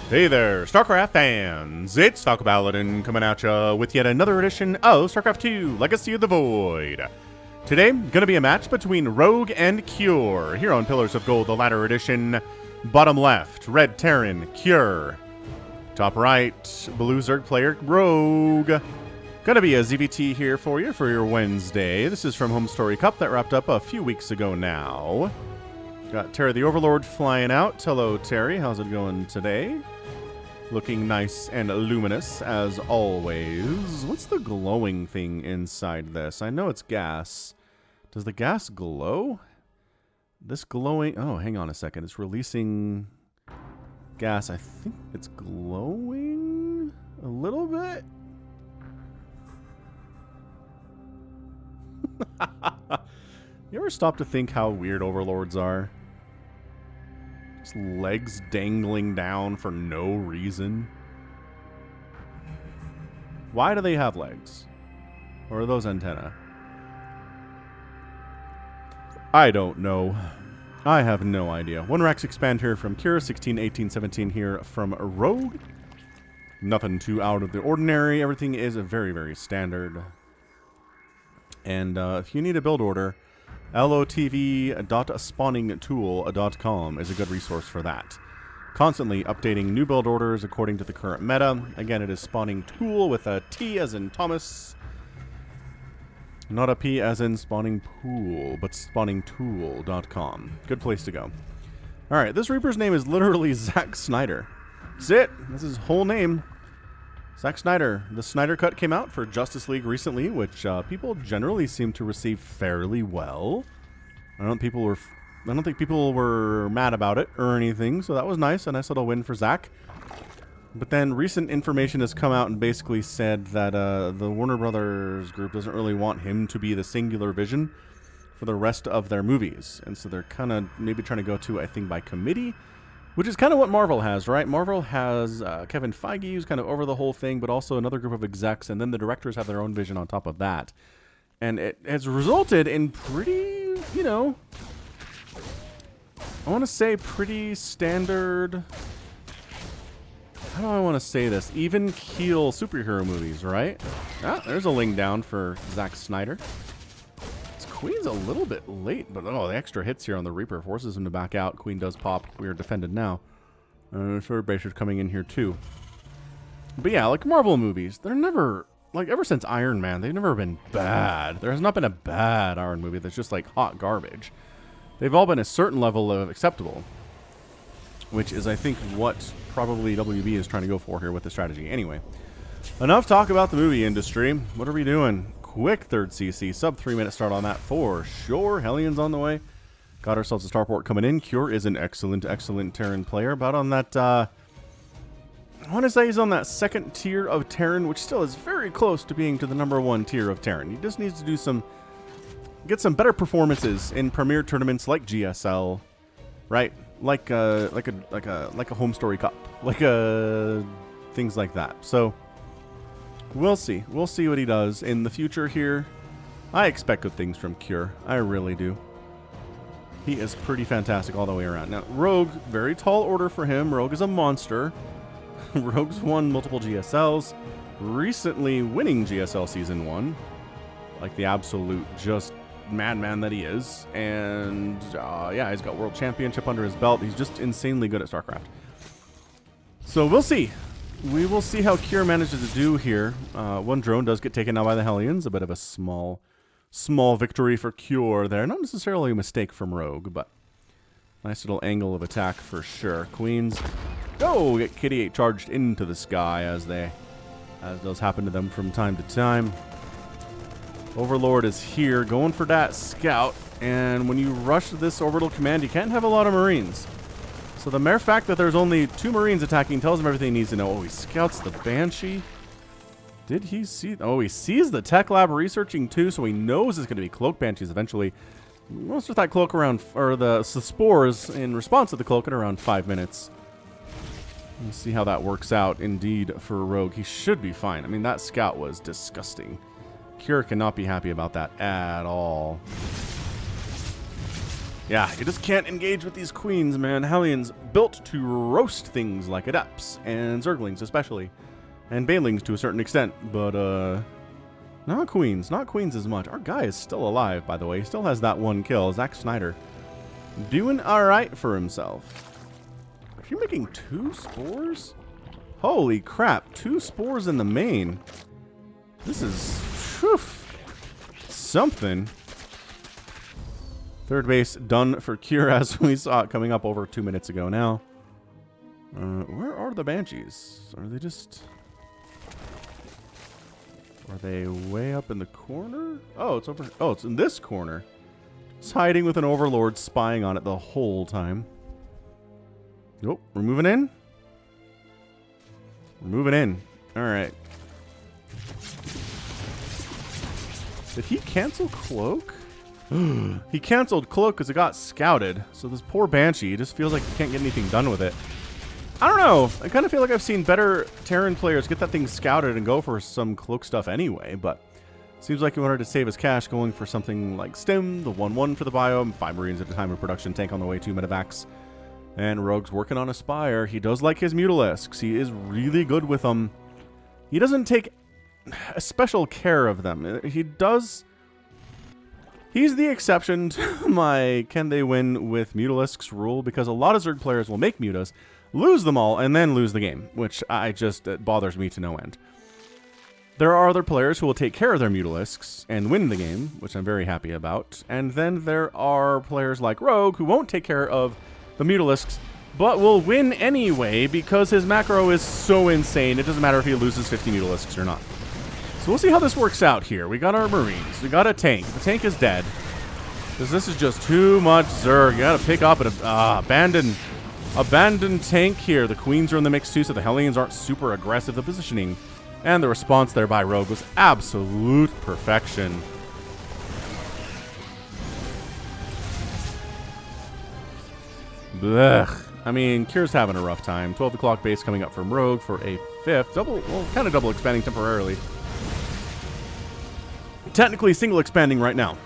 Hey there, StarCraft fans! It's Falcon Paladin coming at ya with yet another edition of StarCraft 2 Legacy of the Void. Today, gonna be a match between Rogue and Cure here on Pillars of Gold, the latter edition. Bottom left, Red Terran, Cure. Top right, Blue Zerg player, Rogue. Gonna be a ZVT here for you for your Wednesday. This is from Home Story Cup that wrapped up a few weeks ago now. Got Terry the Overlord flying out. Hello, Terry. How's it going today? Looking nice and luminous, as always. What's the glowing thing inside this? I know it's gas. Does the gas glow? This glowing... Oh, hang on a second. It's releasing gas. I think it's glowing a little bit. You ever stop to think how weird overlords are? Just legs dangling down for no reason. Why do they have legs? Or are those antennae? I don't know. I have no idea. 1 Rax expand here from Cure, 16, 18, 17 here from Rogue. Nothing too out of the ordinary. Everything is very, very standard. And if you need a build order, lotv.spawningtool.com is a good resource for that. Constantly updating new build orders according to the current meta. Again, it is Spawning Tool with a T as in Thomas. Not a P as in Spawning Pool, but spawningtool.com. Good place to go. Alright, this Reaper's name is literally Zack Snyder. That's it. That's his whole name. Zack Snyder. The Snyder Cut came out for Justice League recently, which people generally seem to receive fairly well. I don't think people were mad about it or anything, so that was nice. A nice little win for Zack. But then recent information has come out and basically said that the Warner Brothers group doesn't really want him to be the singular vision for the rest of their movies. And so they're kind of maybe trying to go to, I think, by committee. Which is kind of what Marvel has, right? Marvel has Kevin Feige, who's kind of over the whole thing, but also another group of execs, and then the directors have their own vision on top of that. And it has resulted in pretty, you know, I want to say pretty standard, how do I want to say this? Even keel superhero movies, right? Ah, there's a link down for Zack Snyder. Queen's a little bit late, but oh, the extra hits here on the Reaper forces him to back out. Queen does pop. We are defended now. Third base is coming in here too. But yeah, like Marvel movies, they're never, like ever since Iron Man, they've never been bad. There has not been a bad Iron movie that's just like hot garbage. They've all been a certain level of acceptable, which is I think what probably WB is trying to go for here with the strategy. Anyway, enough talk about the movie industry. What are we doing? Quick third CC, sub 3 minute start on that for sure. Hellions on the way. Got ourselves a starport coming in. Cure is an excellent, excellent Terran player. About on that, I want to say he's on that second tier of Terran, which still is very close to being to the #1 tier of Terran. He just needs to do get some better performances in premier tournaments like GSL, right? Like a Home Story Cup, things like that. So. We'll see. We'll see what he does in the future here. I expect good things from Cure. I really do. He is pretty fantastic all the way around. Now, Rogue, very tall order for him. Rogue is a monster. Rogue's won multiple GSLs. Recently winning GSL Season 1. Like the absolute just madman that he is. And, yeah, he's got World Championship under his belt. He's just insanely good at StarCraft. So, we'll see. We will see how Cure manages to do here. One drone does get taken out by the Hellions. A bit of a small victory for Cure there. Not necessarily a mistake from Rogue, but nice little angle of attack for sure. Queens, get Kitty 8 charged into the sky as does happen to them from time to time. Overlord is here going for that scout. And when you rush this orbital command, you can't have a lot of Marines. So the mere fact that there's only 2 Marines attacking tells him everything he needs to know. Oh, he scouts the Banshee. Did he see? Oh, he sees the tech lab researching too, so he knows it's going to be cloak Banshees eventually. Most of that cloak around, or the spores in response to the cloak in around 5 minutes. We'll see how that works out indeed for Rogue. He should be fine. I mean, that scout was disgusting. Cure cannot be happy about that at all. Yeah, you just can't engage with these queens, man. Hellions built to roast things like adepts and zerglings especially. And banelings to a certain extent, but not queens as much. Our guy is still alive, by the way. He still has that one kill. Zack Snyder doing alright for himself. Are you making 2 spores? Holy crap, 2 spores in the main. This is whew, something. Third base done for Cure as we saw it coming up over 2 minutes ago now. Where are the Banshees? Are they just... Are they way up in the corner? Oh, it's over... Oh, it's in this corner. It's hiding with an Overlord spying on it the whole time. Nope, we're moving in. We're moving in. Alright. Did he cancel Cloak? He canceled Cloak because it got scouted. So this poor Banshee just feels like he can't get anything done with it. I don't know. I kind of feel like I've seen better Terran players get that thing scouted and go for some Cloak stuff anyway, but seems like he wanted to save his cash going for something like Stim, the 1-1 for the biome, 5 Marines at a time of production, tank on the way, 2 medevacs, and Rogue's working on Aspire. He does like his Mutalisks. He is really good with them. He doesn't take a special care of them. He does... He's the exception to my can they win with Mutalisks rule, because a lot of Zerg players will make Mutas, lose them all, and then lose the game, which it bothers me to no end. There are other players who will take care of their Mutalisks and win the game, which I'm very happy about. And then there are players like Rogue who won't take care of the Mutalisks, but will win anyway because his macro is so insane, it doesn't matter if he loses 50 Mutalisks or not. So we'll see how this works out here. We got our Marines. We got a tank. The tank is dead. Because this is just too much Zerg. You gotta pick up an abandoned tank here. The Queens are in the mix too, so the Hellions aren't super aggressive. The positioning and the response there by Rogue was absolute perfection. Blech. I mean, Cure's having a rough time. 12 o'clock base coming up from Rogue for a 5th. Kind of double expanding temporarily. Technically single expanding right now.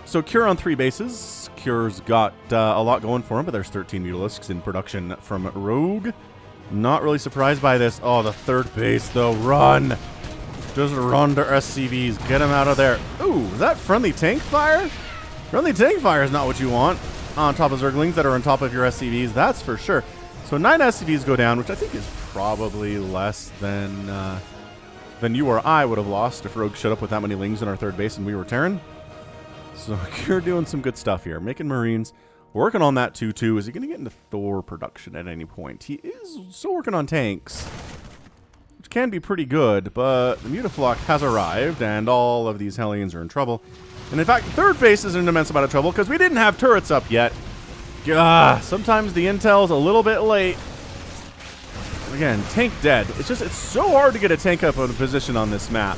So Cure on 3 bases. Cure's got a lot going for him, but there's 13 Mutalisks in production from Rogue. Not really surprised by this. Oh, the 3rd base, though. Run! Just run to SCVs. Get him out of there. Ooh, is that friendly tank fire? Friendly tank fire is not what you want on top of Zerglings that are on top of your SCVs. That's for sure. So 9 SCVs go down, which I think is probably less than you or I would have lost if Rogue showed up with that many Lings in our 3rd base and we were Terran. So you're doing some good stuff here. Making Marines. Working on that too. Is he going to get into Thor production at any point? He is still working on tanks, which can be pretty good, but the Mutaflock has arrived, and all of these Hellions are in trouble. And in fact, 3rd base is in an immense amount of trouble because we didn't have turrets up yet. Sometimes the intel's a little bit late. Again, tank dead. It's so hard to get a tank up in a position on this map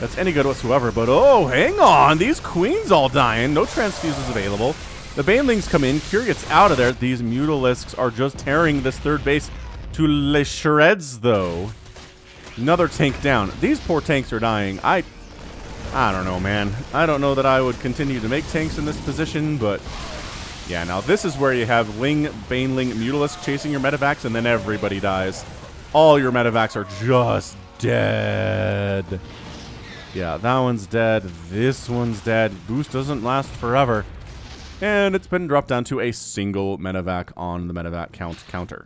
that's any good whatsoever. But oh, hang on. These Queens all dying. No transfuses available. The Banelings come in. Cure gets out of there. These Mutalisks are just tearing this 3rd base to le shreds, though. Another tank down. These poor tanks are dying. I don't know, man. I don't know that I would continue to make tanks in this position, but... Yeah, now this is where you have Ling, Baneling, Mutalisk chasing your medevacs, and then everybody dies. All your medevacs are just dead. Yeah, that one's dead. This one's dead. Boost doesn't last forever. And it's been dropped down to a single medevac on the medevac counter.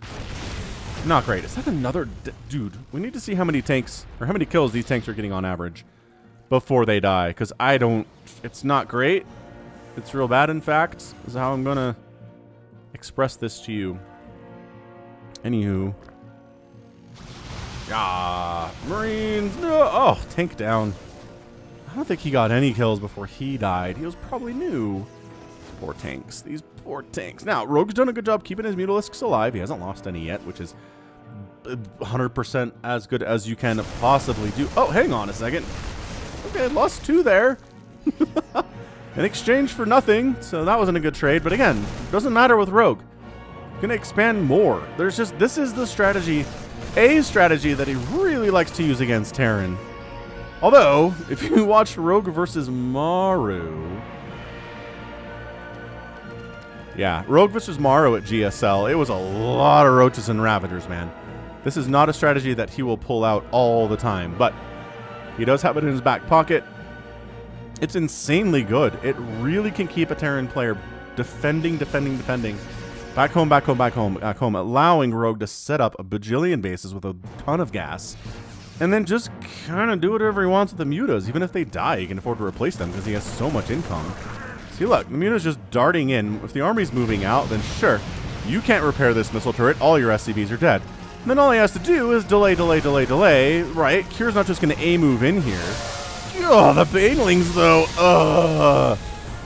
Not great. Is that another... Dude, we need to see how many tanks, or how many kills these tanks are getting on average before they die, because I don't... It's not great. It's real bad, in fact, is how I'm going to express this to you. Anywho. Marines. No. Oh, tank down. I don't think he got any kills before he died. He was probably new. Poor tanks. These poor tanks. Now, Rogue's done a good job keeping his Mutalisks alive. He hasn't lost any yet, which is 100% as good as you can possibly do. Oh, hang on a second. Okay, lost 2 there. In exchange for nothing, so that wasn't a good trade. But again, doesn't matter with Rogue. Gonna expand more. This is the strategy, a strategy that he really likes to use against Terran. Although, if you watch Rogue versus Maru, Yeah, Rogue versus Morrow at GSL. It was a lot of Roaches and Ravagers, man. This is not a strategy that he will pull out all the time, but he does have it in his back pocket. It's insanely good. It really can keep a Terran player defending. Back home, allowing Rogue to set up a bajillion bases with a ton of gas. And then just kind of do whatever he wants with the mutas. Even if they die, he can afford to replace them because he has so much income. See, look, the muta's just darting in. If the army's moving out, then sure, you can't repair this missile turret. All your SCVs are dead. And then all he has to do is delay. Right? Cure's not just going to A-move in here. Oh, the Banelings, though.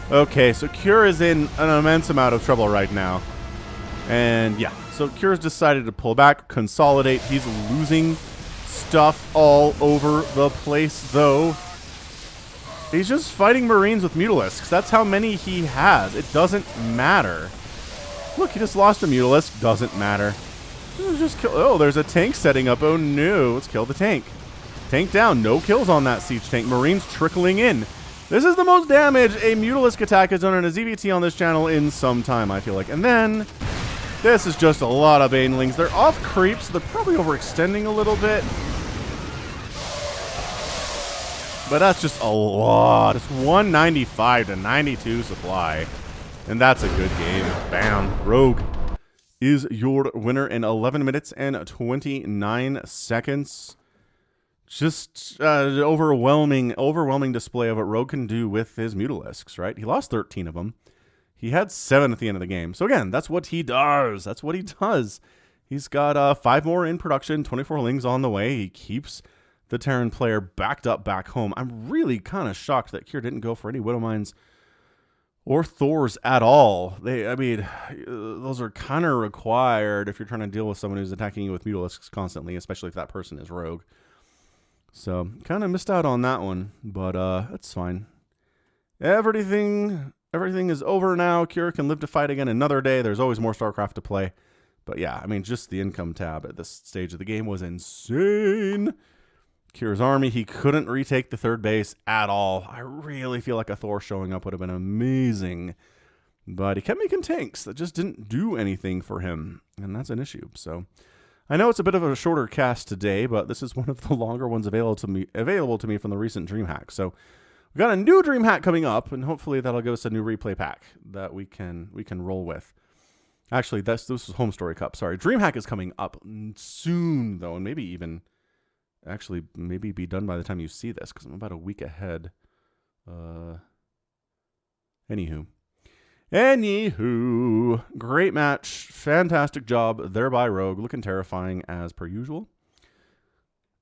Okay, so Cure is in an immense amount of trouble right now. And yeah, so Cure's decided to pull back, consolidate. He's losing stuff all over the place, though. He's just fighting Marines with Mutalisks. That's how many he has. It doesn't matter. Look, he just lost a Mutalisk. Doesn't matter. Just kill. Oh, there's a tank setting up. Oh no, let's kill the tank. Tank down. No kills on that siege tank. Marines trickling in. This is the most damage a Mutalisk attack has done in a ZVT on this channel in some time, I feel like. And then this is just a lot of Banelings. They're off creep, so they're probably overextending a little bit. But that's just a lot. It's 195 to 92 supply. And that's a good game. Bam. Rogue is your winner in 11 minutes and 29 seconds. Just overwhelming display of what Rogue can do with his Mutalisks, right? He lost 13 of them. He had 7 at the end of the game. So again, that's what he does. That's what he does. He's got 5 more in production, 24 lings on the way. He keeps the Terran player backed up back home. I'm really kind of shocked that Kier didn't go for any Widowmines or Thors at all. I mean, those are kind of required if you're trying to deal with someone who's attacking you with Mutalisks constantly, especially if that person is Rogue. So, kind of missed out on that one, but that's fine. Everything is over now. Kier can live to fight again another day. There's always more StarCraft to play. But yeah, I mean, just the income tab at this stage of the game was insane. Kier's army, he couldn't retake the third base at all. I really feel like a Thor showing up would have been amazing. But he kept making tanks that just didn't do anything for him. And that's an issue. So I know it's a bit of a shorter cast today, but this is one of the longer ones available to me from the recent DreamHack. So we've got a new DreamHack coming up, and hopefully that'll give us a new replay pack that we can roll with. Actually, this is Home Story Cup. Sorry, DreamHack is coming up soon, though, and maybe even actually maybe be done by the time you see this, because I'm about a week ahead. Anywho, great match, fantastic job there by Rogue, looking terrifying as per usual.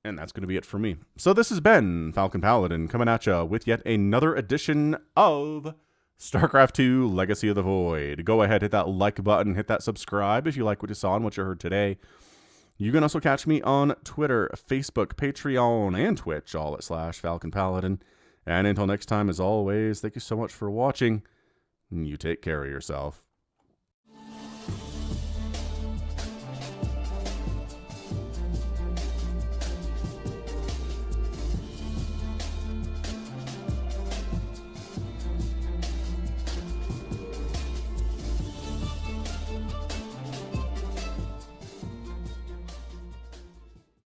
And that's going to be it for me. So this has been Falcon Paladin coming at you with yet another edition of StarCraft 2 Legacy of the Void. Go ahead, hit that like button, hit that subscribe if you like what you saw and what you heard today. You can also catch me on Twitter, Facebook, Patreon, and Twitch, all at /Falcon Paladin. And until next time, as always, thank you so much for watching. You take care of yourself.